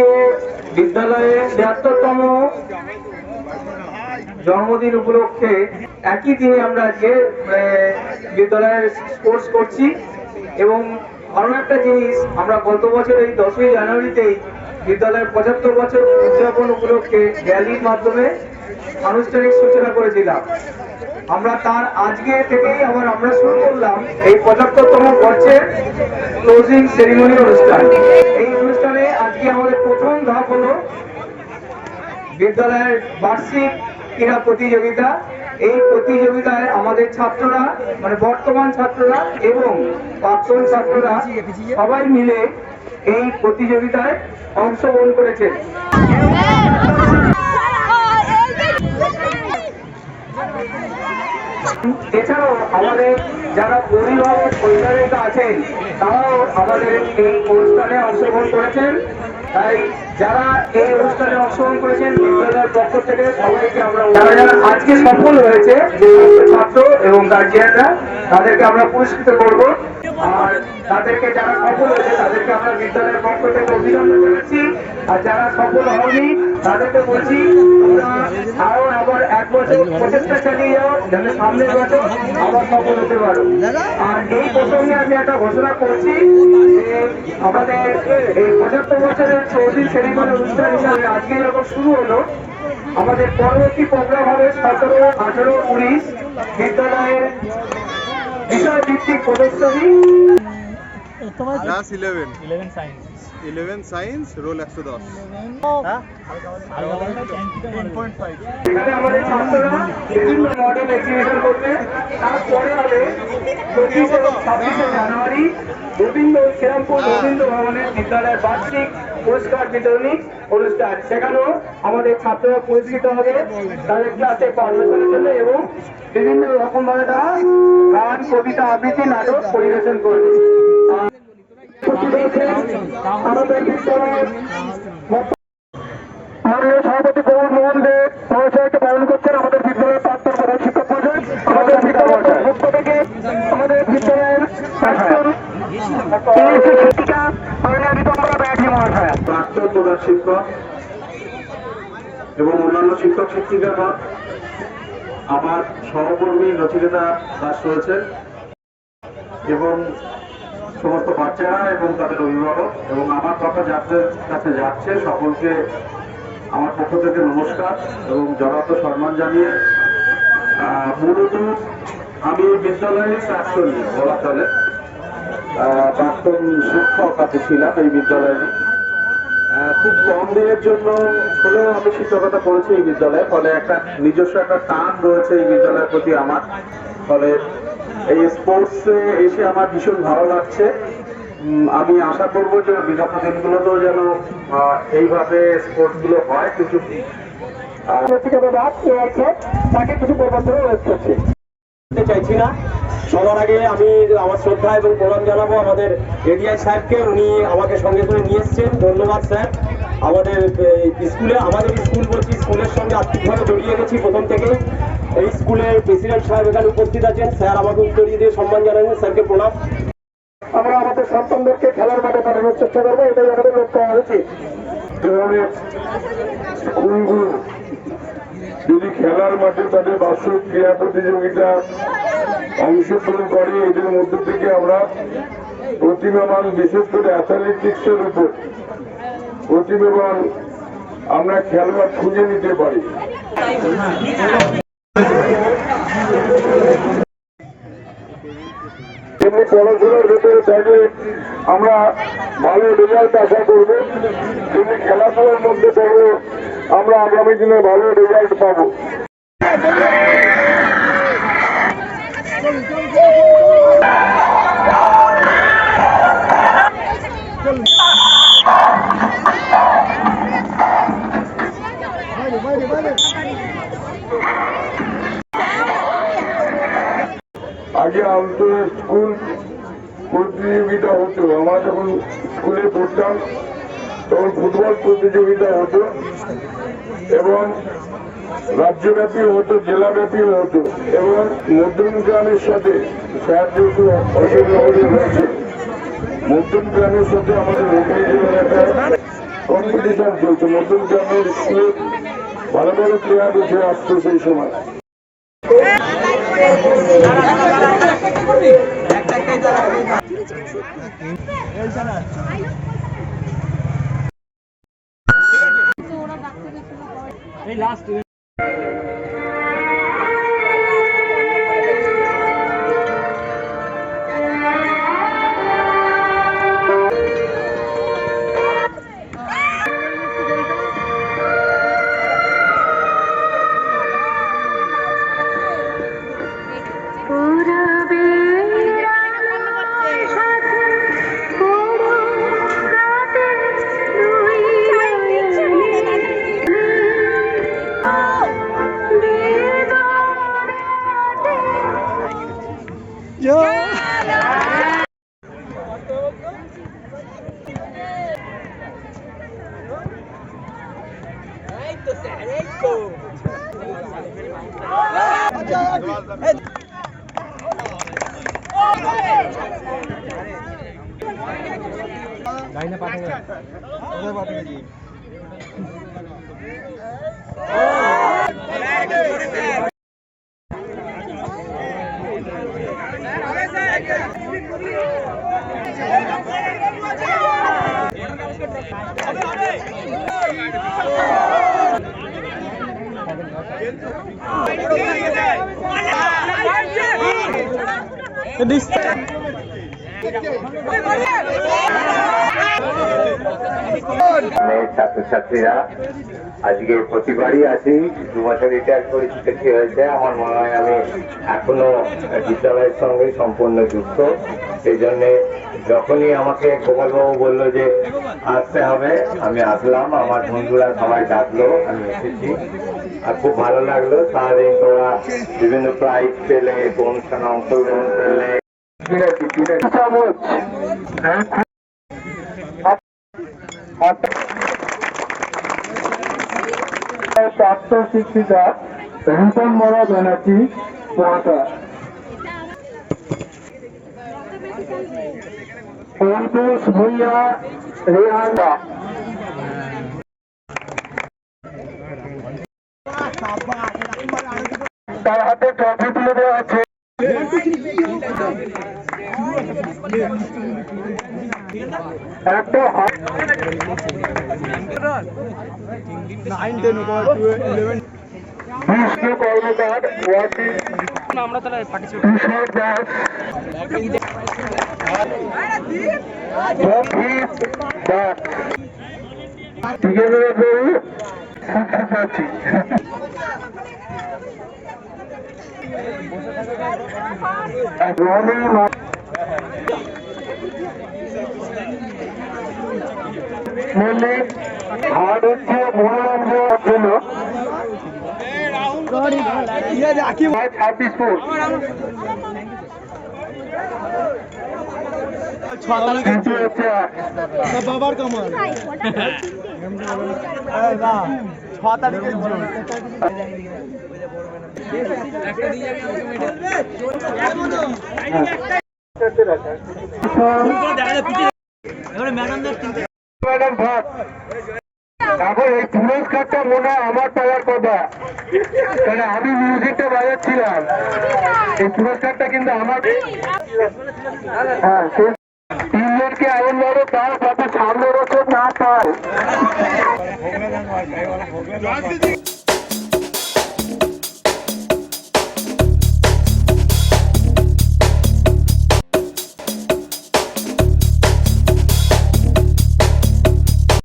আজকে বিদ্যালয়ে ৭৬তম জন্মদিন উপলক্ষে একই দিনে আমরা আজকে বিদ্যালয়ের স্পোর্টস করছি। এবং আরো একটা জিনিস, আমরা গত বছর এই 10ই জানুয়ারিতেই বিদ্যালয়ের ৭৫ বছর উদযাপন উপলক্ষে র্যালির মাধ্যমে আনুষ্ঠানিক সূচনা করেছিলাম। আমরা তার আজকে থেকেই আমরা শুরু করলাম এই ৭৫তম বর্ষের ক্লোজিং সেরিমনি অনুষ্ঠান। এই অনুষ্ঠানে আজকে আমাদের প্রথম ধাপ হলো বিদ্যালয়ের বার্ষিক ক্রীড়া প্রতিযোগিতা। এই প্রতিযোগিতায় আমাদের ছাত্ররা, মানে বর্তমান ছাত্ররা এবং প্রাক্তন ছাত্ররা সবাই মিলে এই প্রতিযোগিতায় অংশগ্রহণ করেছেন। এছাড়াও আমাদের যারা অভিভাবক অভিভাবিকা আছেন তারাও আমাদের এই অনুষ্ঠানে অংশগ্রহণ করেছেন। তাই যারা এই অনুষ্ঠানে অংশগ্রহণ করেছেন বিদ্যালয়ের পক্ষ থেকে সবাইকে আমরা, যারা যারা আজকে সফল হয়েছে ছাত্র এবং গার্জিয়ানরা, তাদেরকে আমরা পুরস্কৃত করব। আর তাদেরকে যারা সফল হয়েছে তাদেরকে আমরা বিদ্যালয়ের পক্ষ থেকে অভিনন্দন জানাচ্ছি। আর যারা সফল হয়নি তাদেরকে বলছি আরো আবার 1 বছর প্রচেষ্টা চালিয়ে যাও, যাতে সামনের বছর আবার সফল হতে পারো। আর এই প্রসঙ্গে আমি একটা ঘোষণা করছি যে আমাদের এই ৭৫ বছরের চৌধুরী সেরিমনি অনুষ্ঠান হিসাবে আজকে যখন শুরু হলো, আমাদের পরবর্তী প্রোগ্রাম হবে 17, 18, 19 বিদ্যালয়ের বিষয় ভিত্তিক প্রদর্শনী। Class 11 science roll 110। এখানে আমাদের ছাত্ররা বিভিন্ন মডেল এক্সিবিশন করবে। তারপরে হবে 25 এবং 26শে জানুয়ারি শ্রীরামপুর রবীন্দ্র ভবনের বিদ্যালয়ের বার্ষিক পুরস্কার বিতরণী অনুষ্ঠান। সেখানেও আমাদের ছাত্ররা পুরস্কৃত হবে তাদের ক্লাসে পারফরমেন্সের জন্য এবং বিভিন্ন রকম ভাবে তারা গান, কবিতা, আবৃত্তি, নাটক পরিবেশন করবে। আমাদের বিদ্যালয়ের মাননীয় সভাপতি প্রমোদ মোহন দে মহাশয়কে পালন করছেন আমাদের বিদ্যালয়ের প্রাক্তন প্রধান শিক্ষক মহাশয়। আমাদের বিদ্যালয়ের পক্ষ থেকে আমাদের বিদ্যালয়ের প্রাক্তন শিক্ষিকা মাননীয় বিতম্বরা ব্যানার্জি মহাশয়, প্রাক্তন প্রধান শিক্ষক এবং অন্যান্য শিক্ষক শিক্ষিকারা, আমার সহকর্মী নচিকেতা দাস রয়েছেন এবং সমস্ত বাচ্চারা এবং তাদের অভিভাবক, এবং আমার কথা যাদের কাছে যাচ্ছে সকলকে আমার পক্ষ থেকে নমস্কার এবং জড়াত সম্মান জানিয়ে, মূলত আমি বিদ্যালয়ের প্রাক্তন বলা চলে, প্রাক্তন শিক্ষক কাছে ছিলাম এই বিদ্যালয়ে। খুব কম দিনের জন্য হলেও আমি শিক্ষকতা করেছি এই বিদ্যালয়ে, ফলে একটা নিজস্ব একটা টান রয়েছে এই বিদ্যালয়ের প্রতি আমার। ফলে এই স্পোর্টসে এসে আমার ভীষণ ভালো লাগছে। আমি আশা করবো যে বিগত দিনগুলোতেও যেন এইভাবে স্পোর্টস গুলো হয়। কিছু তাকে কিছু প্রবর্তন করছে চাইছি না। সবার আগে আমি আমার শ্রদ্ধা এবং প্রণাম জানাবো আমাদের এডিআই সাহেবকে। উনি আমাকে সঙ্গে করে নিয়ে এসছেন, ধন্যবাদ স্যার। আমাদের স্কুল বলছি, স্কুলের সঙ্গে আর্থিকভাবে জড়িয়ে গেছি প্রথম থেকে। এই স্কুলের প্রেসিডেন্ট সাহেব এখানে উপস্থিত আছেন, স্যার আমাকে উত্তরিয়ে দিয়ে সম্মান জানাবেন, স্যারকে প্রণাম। আমরা আমাদের সন্তানদেরকে খেলার মাঠে পাঠানোর চেষ্টা করবো, এটাই আমাদের লক্ষ্য হওয়া উচিত। স্কুলগুলো যদি খেলার মাঠে তাদের বার্ষিক ক্রীড়া প্রতিযোগিতা অংশগ্রহণ করে, এদের মধ্য থেকে আমরা প্রতিভাবান, বিশেষ করে অ্যাথলেটিক্সের উপর প্রতিভাবান আমরা খেলোয়াড় খুঁজে নিতে পারি। তেমনি পড়াশোনার ভেতরে থাকলে আমরা ভালো রেজাল্ট আশা করবো, তেমনি খেলাধুলার মধ্যে থাকলে আমরা আগামী দিনে ভালো রেজাল্ট পাবো। আগে আন্তঃ স্কুল প্রতিযোগিতা হতো, আমরা যখন স্কুলে পড়তাম তখন ফুটবল প্রতিযোগিতা হতো এবং রাজ্যব্যাপী হতো, জেলাব্যাপী হতো। এবং মধ্যম গ্রামের সাথে স্যার যেহেতু অসুবিধা হয়েছে, মধ্যম গ্রামের সাথে আমাদের হুগলি জেলার একটা কম্পিটিশন চলছে, নতুন গ্রামের স্কুলে ভালো ভালো প্লেয়ার উঠে আসছে সেই সময়। ছাত্রছাত্রীরা আজকে প্রতিবারই আসি, 2 বছর রিটায়ার করে শিক্ষার্থী হয়েছে। আমার মনে হয় আমি এখনো বিদ্যালয়ের সঙ্গে সম্পূর্ণ যুক্ত। সেই জন্যে যখনই আমাকে গোপালবাবু বললো যে আসতে হবে, আমি আসলাম। আমার বন্ধুরা সবাই ডাকলো, আমি এসেছি। আর খুব ভালো লাগলো। সারাদিন তোরা বিভিন্ন প্রাইজ পেলে, অনুষ্ঠানে অংশগ্রহণ করলে। প্রাপ্ত শিক্ষিকা রূপন মরা ব্যানার্জি মহাশয়, অঙ্কুশ ভূঁইয়া রেহানা, তার হাতে ট্রফি তুলে দেওয়া আছে। একটা বিষ্ণু কর্মকার, আমরা তাহলে কিশোর দাস, সঙ্গীত দাস, ঠিকাদার বাবু সুখাচাচি, রনি মল্লিক, ভারতীয় মনোরঞ্জন জন্য 26 ফুট, বাবার কামাল 6 তারিখের জন্য ম্যাডাম ভাত। এখন এই পুরস্কারটা মনে হয় আমার পাওয়ার কথা, কারণ আমি মিউজিকটা বাজাচ্ছিলাম। এই পুরস্কারটা কিন্তু আমার। হ্যাঁ, 3 জনকে এমন ভাবে তার সাথে সামনে বছর না পায়।